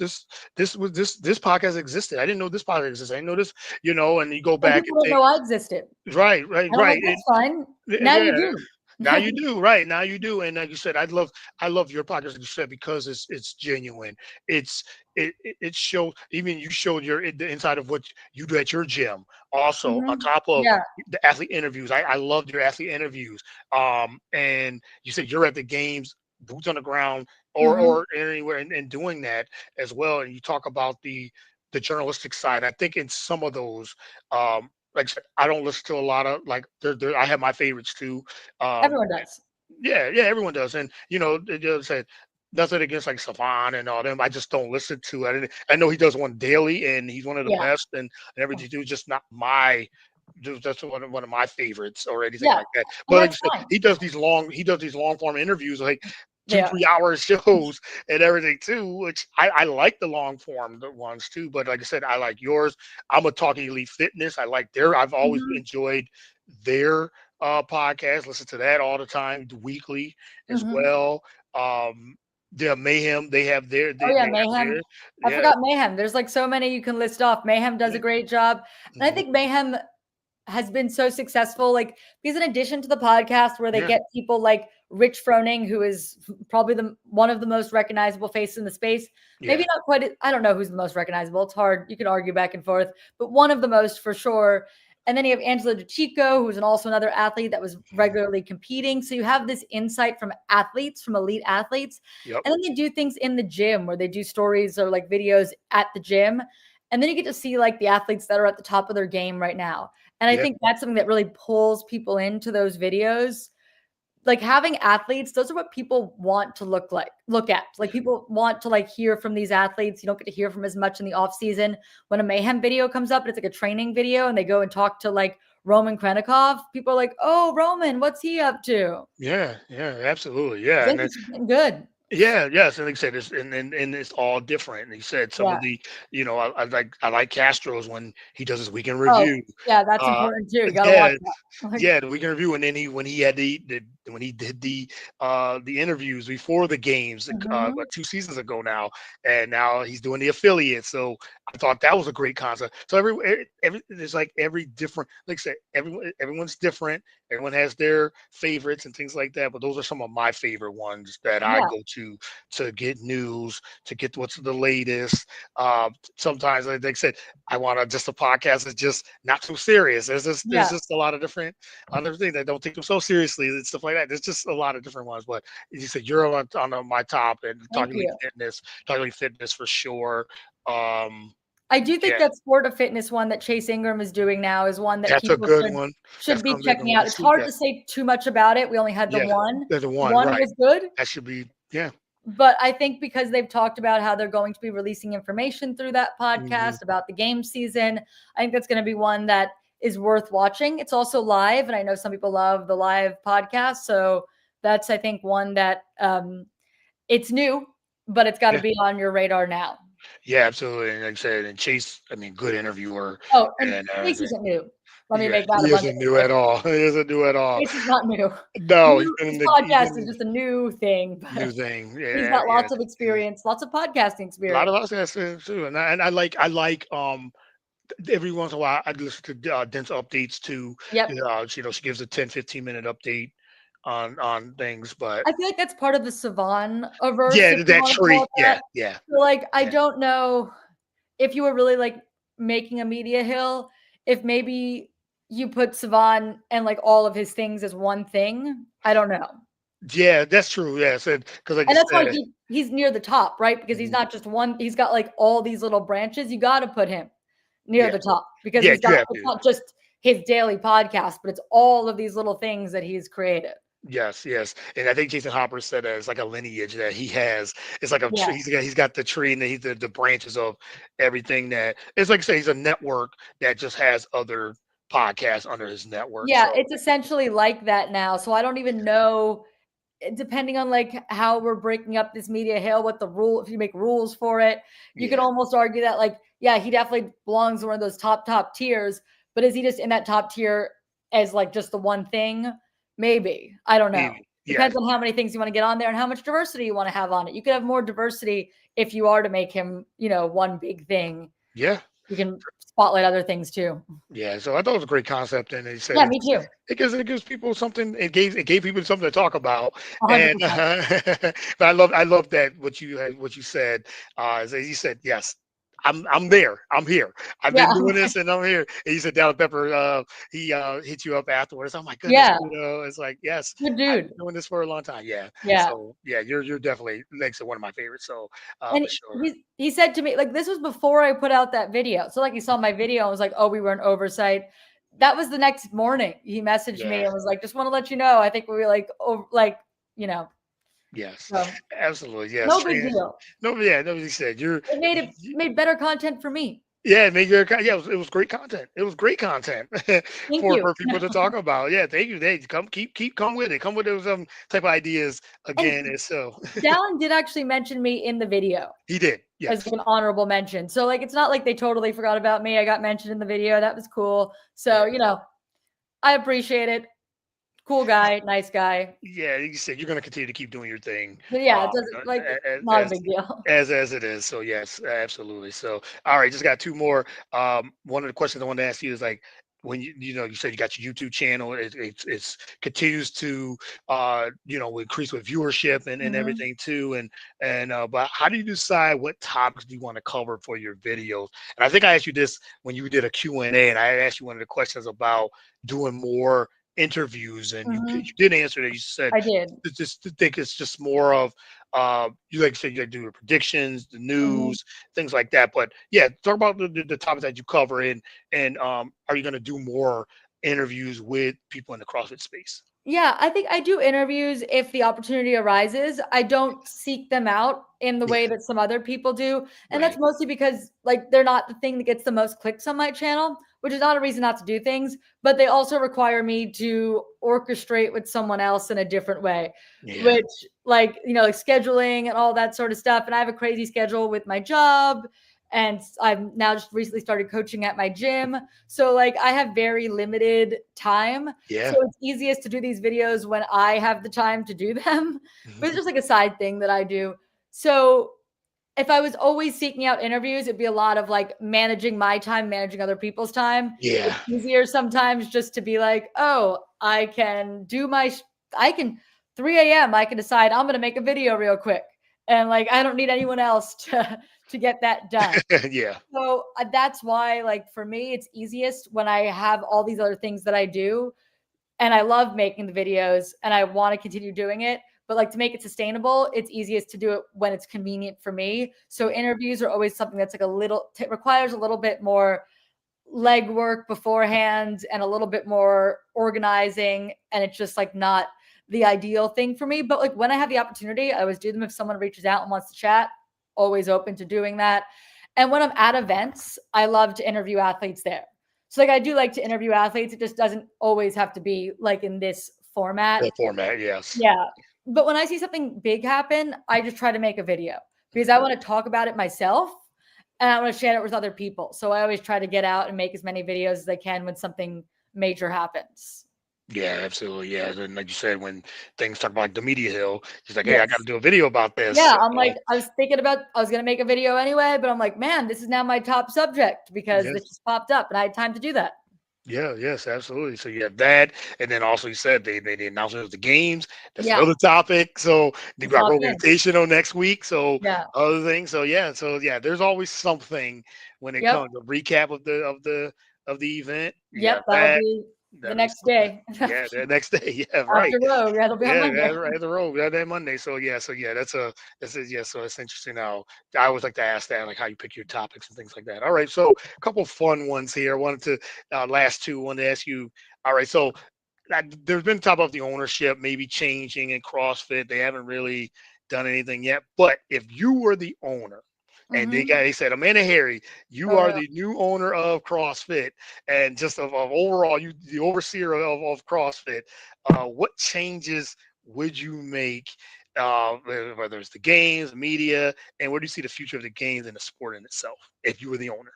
podcast existed. I didn't know this podcast existed. I didn't know this, and you go back and think, know I existed. Right. That's fine. Now you do. Now you do, right? Now you do, and like you said, I love your podcast. Like you said, because it's genuine. It shows. Even you showed the inside of what you do at your gym. Also, on top of the athlete interviews, I loved your athlete interviews. And you said you're at the games, boots on the ground, or anywhere, and doing that as well. And you talk about the journalistic side. I think in some of those. Like I said, I don't listen to a lot of I have my favorites too. Everyone does. Yeah, everyone does. And they said nothing against like Savan and all them. I just don't listen to it. I know he does one daily and he's one of the best and everything. Dude, just not my just one of my favorites or anything like that. But like I said, he does these long form interviews like 2-3 hour shows and everything too, which I like the long form ones too. But like I said, I like yours. I'm a Talking Elite Fitness. I like I've always enjoyed their podcast. Listen to that all the time, weekly as well. The Mayhem, they have their. Mayhem. I forgot Mayhem. There's like so many you can list off. Mayhem does a great job, and I think Mayhem has been so successful. Like, because in addition to the podcast where they Yeah. get people like Rich Froning, who is probably one of the most recognizable faces in the space, maybe Yeah. not quite. I don't know who's the most recognizable. It's hard. You can argue back and forth, but one of the most for sure. And then you have Angela DeChico, who's also another athlete that was regularly competing. So you have this insight from athletes, from elite athletes. Yep. And then they do things in the gym where they do stories or like videos at the gym. And then you get to see like the athletes that are at the top of their game right now. And I Yeah. think that's something that really pulls people into those videos. Like having athletes, those are what people want to look at. Like people want to like hear from these athletes. You don't get to hear from as much in the off season. When a Mayhem video comes up and it's like a training video and they go and talk to like Roman Krenikov, people are like, oh, Roman, what's he up to? Yeah. Yeah. Absolutely. I Yeah. think it's getting good. Yeah, yes, and like I said, it's and it's all different. And he said some Yeah. of the, I like Castro's when he does his weekend Oh, review. yeah, that's Uh, important too. You gotta yeah, watch that. Like, yeah, the weekend review, and then when he had when he did the interviews before the games, mhm. about 2 seasons ago now, and now he's doing the affiliate. So I thought that was a great concept. So every there's like every different, like I said, everyone's different. Everyone has their favorites and things like that. But those are some of my favorite ones that I Yeah, go to get news, to get what's the latest. Sometimes, like I said, I want just a podcast that's just not so serious. There's yeah. just a lot of different other things that don't take them so seriously and stuff like that. There's just a lot of different ones. But as you said, you're on my top, and Thank you. Talking Elite Fitness for sure. Um, I do think yeah, that Sport of Fitness one that Chase Ingram is doing now is one that that's a people good should one. That's should be gonna be a good checking one out. to It's see hard that. to say too much about it. We only had the Yeah, one. there's a one, One right? was good, That should be, yeah. but I think because they've talked about how they're going to be releasing information through that Hmm. podcast about the game season, I think that's going to be one that is worth watching. It's also live, and I know some people love the live podcast, so that's I think one that it's new, but it's got to Yeah. be on your radar now. Yeah, absolutely. And like I said, and Chase, I mean, good interviewer Oh, and and Chase everything. isn't new. Let me Yeah, make that he isn't abundantly new clear. at all. He isn't new at all. Chase is not new. No, New this he's podcast been is in just a new thing, new but thing. he's Yeah, got yeah. lots of Yeah. experience, lots of podcasting A lot of experience. us have too, and I like every once in a while I listen to dense updates too. Yep. She gives a 10-15 minute update on things, but I feel like that's part of the Savan averse, yeah, if you that wanna call tree. it Yeah, that. yeah, So, like, I yeah. don't know if you were really, like, making a media hill, if maybe you put Savan and, like, all of his things as one thing. I don't know. Yeah, that's true. Yeah, because like you And that's why said, he's near the top, right? Because he's mhm, not just one, he's got, like, all these little branches. You gotta put him near yeah, the top because yeah, he's you got have it's to. not just his daily podcast, but it's all of these little things that he's created. Yes, yes, and I think Jason Hopper said that it's like a lineage that he has. It's like a Yeah. tree. He's got the tree and the branches of everything that it's like say he's a network that just has other podcasts under his network. Yeah, So it's essentially like that now. So I don't even know, depending on like how we're breaking up this media hill, what the rule, if you make rules for it, you could yeah, almost argue that like, yeah, he definitely belongs in one of those top tiers, but is he just in that top tier as like just the one thing? Maybe. I don't know. maybe, yes, Depends on how many things you want to get on there and how much diversity you want to have on it. You could have more diversity if you are to make him, one big thing. yeah, You can spotlight other things too. yeah. So I thought it was a great concept, and he said Yeah, me too. it gives people something. It gave people something to talk about, and 100%. but I love that what you said. As you said, yes. I'm there. I'm here. I've been Yeah. doing this and I'm here. And you said Dallas Pepper, he hit you up afterwards. Oh my goodness, Yeah. it's like, yes, Good I've dude. been doing this for a long time. Yeah. Yeah. So yeah, you're definitely makes it one of my favorites. So And for sure. he said to me, like, this was before I put out that video. So like he saw my video and was like, oh, we were an oversight. That was the next morning. He messaged me Yeah. and was like, just want to let you know. I think we were like over like, you know, Yes. so Absolutely. Yes. no big deal. Nobody. Yeah. Nobody said you're. It made better content for me. Yeah, make your yeah. It was great content. It was great content Thank for you. people to talk about. Yeah, thank you. They come with it. Come with some type of ideas And again. And so Dallin did actually mention me in the video he did. as Yes. like an honorable mention. So like it's not like they totally forgot about me. I got mentioned in the video. That was cool. So, I appreciate it. Cool guy, nice guy. Yeah, you said you're going to continue to keep doing your thing, But yeah, it doesn't like not a as big deal. as it is. So yes, absolutely. So all right, just got two more. One of the questions I wanted to ask you is like, when you said you got your YouTube channel, it's continues to increase with viewership and Mhm. everything too. And but how do you decide what topics do you want to cover for your videos? And I think I asked you this when you did a Q&A, and I asked you one of the questions about doing more interviews, and you Mhm. did answer that. You said I did. just think it's just more of you like to say you like to do the predictions, the Mhm. news, things like that. But yeah, talk about the topics that you cover in, and are you going to do more interviews with people in the CrossFit space? Yeah, I think I do interviews if the opportunity arises. I don't seek them out in the Yeah, way that some other people do. And that's right. mostly because like they're not the thing that gets the most clicks on my channel, which is not a reason not to do things, but they also require me to orchestrate with someone else in a different way, Yeah, which like, like scheduling and all that sort of stuff. And I have a crazy schedule with my job. And I've now just recently started coaching at my gym. So like I have very limited time, so yeah. it's easiest to do these videos when I have the time to do them, but it's just like a side thing that I do. So if I was always seeking out interviews, it'd be a lot of like managing my time, managing other people's time. Yeah. It's easier sometimes just to be like, oh, I can do I can 3 a.m. I can decide I'm going to make a video real quick. And like, I don't need anyone else to get that done. Yeah. So that's why, like, for me, it's easiest when I have all these other things that I do and I love making the videos and I want to continue doing it. But like to make it sustainable, it's easiest to do it when it's convenient for me. So interviews are always something that's like requires a little bit more legwork beforehand and a little bit more organizing. And it's just like not the ideal thing for me. But like when I have the opportunity, I always do them if someone reaches out and wants to chat, always open to doing that. And when I'm at events, I love to interview athletes there. So like I do like to interview athletes. It just doesn't always have to be like in this format. The format, yes. Yeah. But when I see something big happen, I just try to make a video because I want to talk about it myself and I want to share it with other people. So I always try to get out and make as many videos as I can when something major happens. Yeah, absolutely. Yeah. And like you said, when things talk about like the media hill, she's like, hey, I got to Yes. do a video about this. Yeah, I'm like, I was thinking about I was gonna make a video anyway, but I'm like, man, this is now my top subject because this Yes. just popped up and I had time to do that. Yeah, yes, absolutely. So you have that, and then also you said they announced it was the games. That's Yeah, another topic. So they it's got all Rogue in. Invitational next week. So Yeah. other things. So yeah, there's always something when it Yep. comes to recap of the event. You Yep. got That'll that. be the That'll be next something. day. Yeah, the next day. Yeah, After right. Rogue, that'll be on Yeah, Monday. right, the road. Yeah, that Monday. So yeah, yeah. So it's interesting. Now I always like to ask that, like how you pick your topics and things like that. All right, so a couple fun ones here. I wanted to last two. Wanted to ask you. All right, so there's been talk about the ownership maybe changing in CrossFit. They haven't really done anything yet. But if you were the owner, and Mhm. they said, Amanda Harry, you Oh are no. the new owner of CrossFit, and just of overall, you the overseer of CrossFit. What changes would you make? Whether it's the games, media, and where do you see the future of the games and the sport in itself if you were the owner?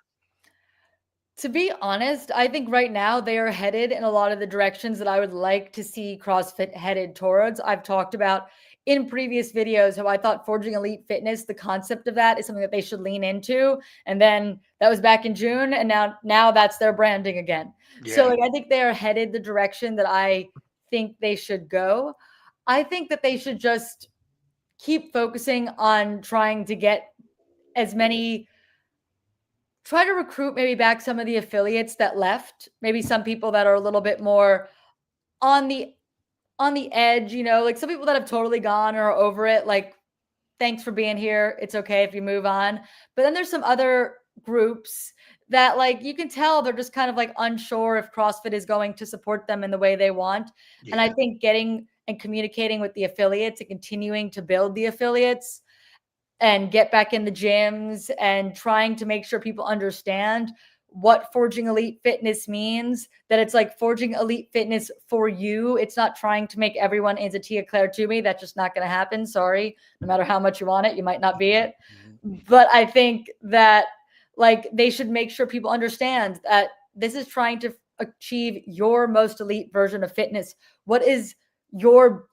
To be honest, I think right now they are headed in a lot of the directions that I would like to see CrossFit headed towards. I've talked about in previous videos how I thought Forging Elite Fitness, the concept of that is something that they should lean into. And then that was back in June, and now that's their branding again. So Yeah, like I think they are headed the direction that I think they should go. I think that they should just keep focusing on trying to get as many try to recruit maybe back some of the affiliates that left, maybe some people that are a little bit more on the edge, like some people that have totally gone or are over it, like thanks for being here. It's okay if you move on. But then there's some other groups that like you can tell they're just kind of like unsure if CrossFit is going to support them in the way they want. And I yeah, think getting and communicating with the affiliates and continuing to build the affiliates and get back in the gyms and trying to make sure people understand what Forging Elite Fitness means, that it's like Forging Elite Fitness for you. It's not trying to make everyone into Tia Claire Toomey. That's just not going to happen. Sorry. No matter how much you want it, you might not be it. mhm, But I think that like they should make sure people understand that this is trying to achieve your most elite version of fitness. What is your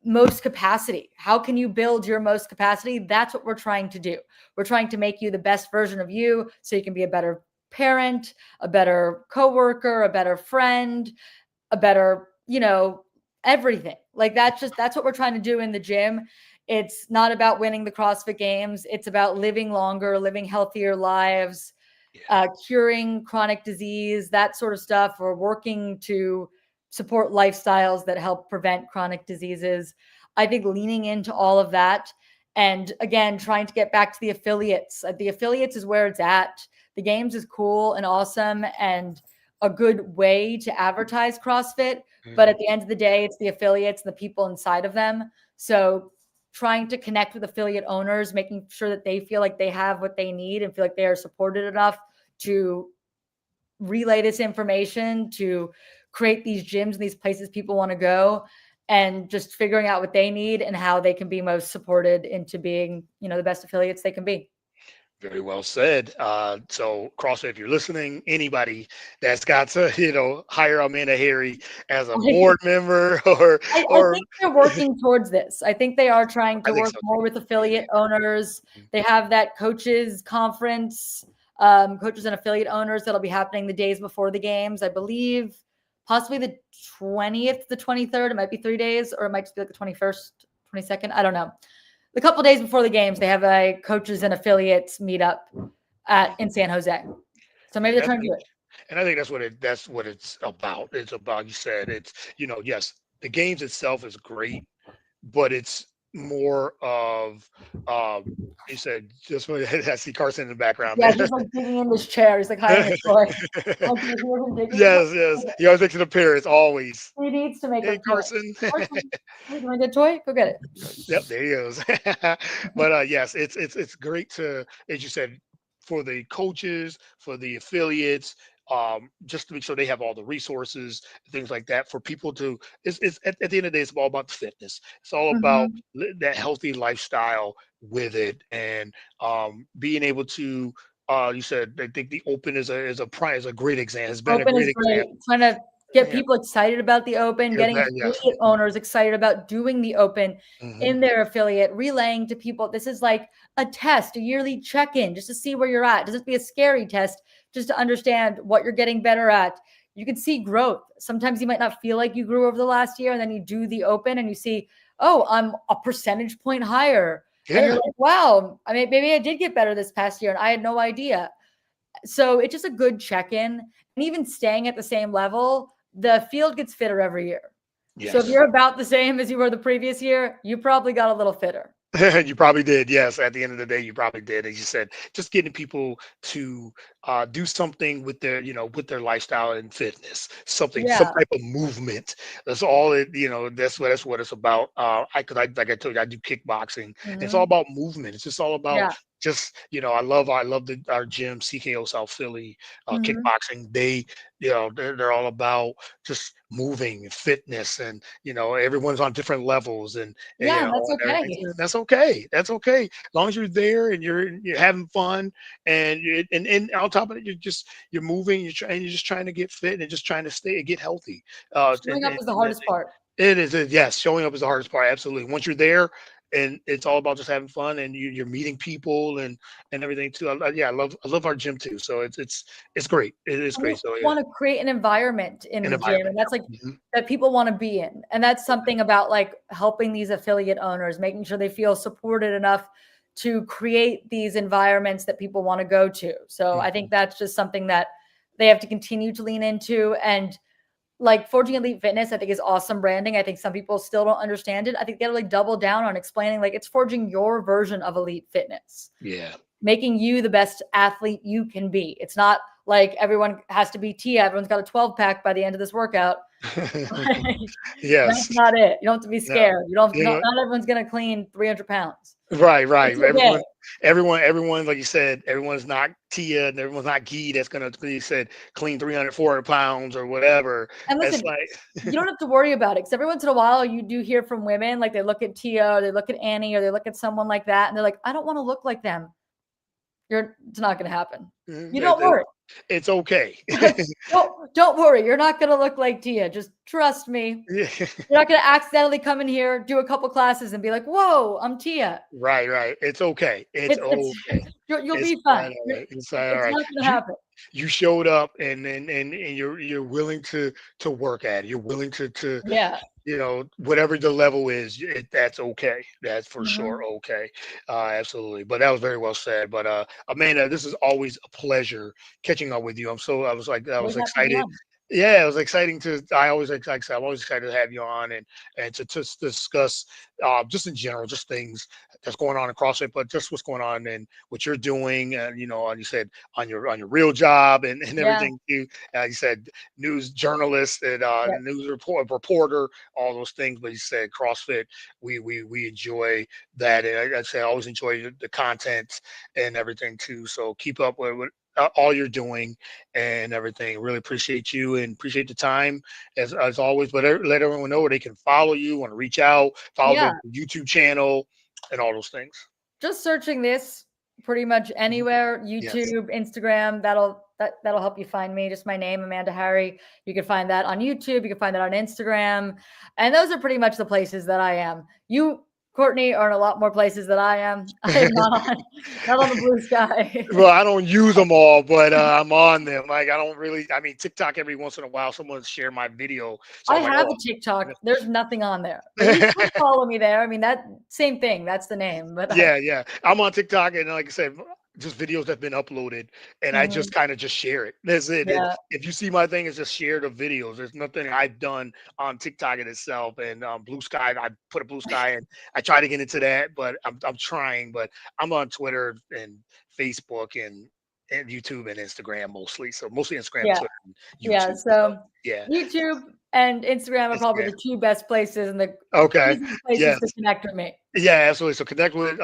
most capacity? How can you build your most capacity? That's what we're trying to do. We're trying to make you the best version of you so you can be a better parent, a better coworker, a better friend, a better, everything. Like that's what we're trying to do in the gym. It's not about winning the CrossFit Games. It's about living longer, living healthier lives, curing chronic disease, that sort of stuff, or working to support lifestyles that help prevent chronic diseases. I think leaning into all of that, and again, trying to get back to the affiliates. The affiliates is where it's at. The Games is cool and awesome and a good way to advertise CrossFit. But at the end of the day, it's the affiliates and the people inside of them. So trying to connect with affiliate owners, making sure that they feel like they have what they need and feel like they are supported enough to relay this information, to create these gyms and these places people want to go, and just figuring out what they need and how they can be most supported into being, the best affiliates they can be. Very well said. So CrossFit, if you're listening, anybody that's got to, hire Amanda Harry as a board member I think they're working towards this. I think they are trying to work more with affiliate owners. They have that coaches conference, coaches and affiliate owners that'll be happening the days before the Games. I believe possibly the 20th, the 23rd. It might be 3 days, or it might just be like the 21st, 22nd. I don't know. A couple days before the Games, they have a coaches and affiliates meetup in San Jose. So maybe they're trying to do it. And I think that's what it's about. It's about, you said, it's, yes, the Games itself is great, but it's more of, you said, just when I see Carson in the background. Yeah, he's like digging in this chair. He's like hiding his toy. Yes. He always makes an appearance, always. He needs to make a Carson. You want a good toy? Go get it. Yep, there he goes. But yes, it's great to, as you said, for the coaches, for the affiliates, just to make sure they have all the resources, things like that, for people to. It's at the end of the day, it's all about the fitness. It's all about that healthy lifestyle with it, and being able to. You said, I think the Open is a great example. It's been a great example. Trying to get people excited about the Open, getting affiliate owners excited about doing the Open in their affiliate, relaying to people, this is like a test, a yearly check-in, just to see where you're at. Doesn't be a scary test, just to understand what you're getting better at. You can see growth. Sometimes you might not feel like you grew over the last year, and then you do the Open and you see, oh, I'm a percentage point higher. Yeah. And you're like, wow, I mean, maybe I did get better this past year and I had no idea. So it's just a good check-in. And even staying at the same level, the field gets fitter every year. Yes. So if you're about the same as you were the previous year, you probably got a little fitter. You probably did. Yes. At the end of the day, you probably did. As you said, just getting people to do something with their lifestyle and fitness, some type of movement. That's all it, that's what it's about. Like I told you, I do kickboxing. It's all about movement. It's just all about I love our gym, CKO South Philly, kickboxing. They're all about just moving, fitness, and everyone's on different levels, and that's okay. That's okay. That's okay. As long as you're there and you're having fun, and on top of it, you're moving, you're just trying to get fit and just trying to get healthy. Showing up is the hardest part. It is. Yes, showing up is the hardest part. Absolutely. Once you're there, and it's all about just having fun, and you're meeting people and everything too. I love our gym too. So it's great. It is great. So want to create an environment in the gym, and that's like that people want to be in, and that's something about like helping these affiliate owners, making sure they feel supported enough to create these environments that people want to go to. So I think that's just something that they have to continue to lean into. And like Forging Elite Fitness, I think is awesome branding. I think some people still don't understand it. I think they gotta like double down on explaining like it's forging your version of elite fitness. Yeah. Making you the best athlete you can be. It's not like everyone has to be Tia. Everyone's got a 12-pack by the end of this workout. Yes. That's not it. You don't have to be scared. No. Not everyone's going to clean 300 pounds. Right. Everyone, like you said, everyone's not Tia and everyone's not Guy that's going to, you said, clean 300, 400 pounds or whatever. And listen, you don't have to worry about it, because every once in a while you do hear from women, like they look at Tia or they look at Annie or they look at someone like that and they're like, I don't want to look like them. It's not going to happen. You don't worry. It's okay. Don't worry. You're not going to look like Tia. Just trust me. You're not going to accidentally come in here, do a couple classes and be like, whoa, I'm Tia. Right. It's okay. It's okay. You'll be Inside fine. all right. Inside all It's right. not gonna happen. You showed up and you're willing to work at it. You're willing to Yeah. whatever the level is, that's okay. That's for sure Mhm. okay. Absolutely. But that was very well said. But Amanda, this is always a pleasure catching up with you. I Always was happy to be excited. on. Yeah, it was exciting to. I always like I said, I'm always excited to have you on and to discuss just in general, just things that's going on in CrossFit, but just what's going on and what you're doing, and you said on your real job and Yeah. everything too. You said news journalist and Yeah. news reporter, all those things. But you said CrossFit, we enjoy that, and I say I always enjoy the content and everything too. So keep up with all you're doing and everything. Really appreciate you and appreciate the time as always. But let everyone know where they can follow you, want to reach out, follow the Yeah. YouTube channel, and all those things. Just searching this pretty much Mhm. anywhere, Yes. YouTube, Instagram, that'll help you find me. Just my name, Amanda Harry. You can find that on YouTube. You can find that on Instagram. And those are pretty much the places that I am. You, Courtney, are in a lot more places than I am. I am not on the blue sky. Well, I don't use them all, but I'm on them. Like I don't really. I mean, TikTok every once in a while, someone share my video, so I I'm like, have oh. a TikTok. There's nothing on there, but you can follow me there. I mean, that same thing. That's the name. But Yeah, yeah. I'm on TikTok, and like I said, just videos that have been uploaded, and I just Mhm. kind of just share it. That's it. Yeah, If you see my thing, it's just share the videos. There's nothing I've done on TikTok in itself. And Blue Sky, I put a Blue Sky, and I try to get into that, but I'm trying. But I'm on Twitter and Facebook and YouTube and Instagram mostly. So mostly Instagram, yeah. Twitter, and Yeah, YouTube. So so yeah, YouTube and Instagram are probably Instagram. the 2 best places and the Okay. easiest places Yes. to connect with me. Yeah, absolutely. So connect with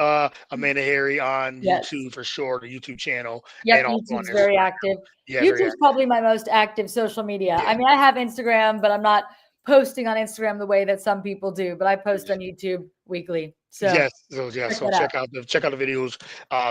Amanda Harry on Yes. YouTube for sure, the YouTube channel, Yep, and also on YouTube's very Instagram. active. Yeah, very YouTube's active. probably my most active social media. Yeah. I mean, I have Instagram, but I'm not posting on Instagram the way that some people do, but I post on YouTube weekly. So, Yes. So yeah. check So that out. check out the videos.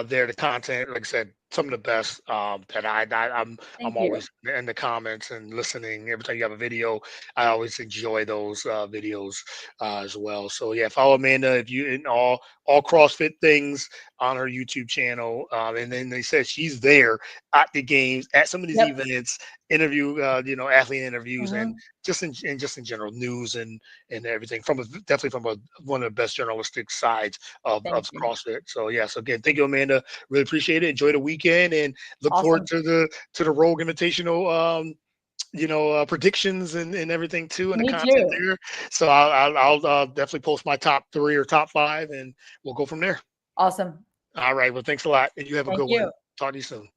There, the content. Like I said, some of the best. That I'm Thank you. always in the comments and listening. Every time you have a video, I always enjoy those videos as well. So yeah, follow Amanda if you in all CrossFit things on her YouTube channel. And then they said she's there at the games, at some of these Yep. events, interview athlete interviews, and Mhm. just in general news and everything from definitely from one of the best journalistic sides of Thank you. CrossFit. So yes, again, thank you, Amanda. Really appreciate it. Enjoy the weekend and look forward Awesome. to the Rogue Invitational. Predictions and everything too, and the Me content too. there. So I'll definitely post my top 3 or top 5, and we'll go from there. Awesome. All right. Well, thanks a lot, and you have a Thank good one. you. Talk to you soon.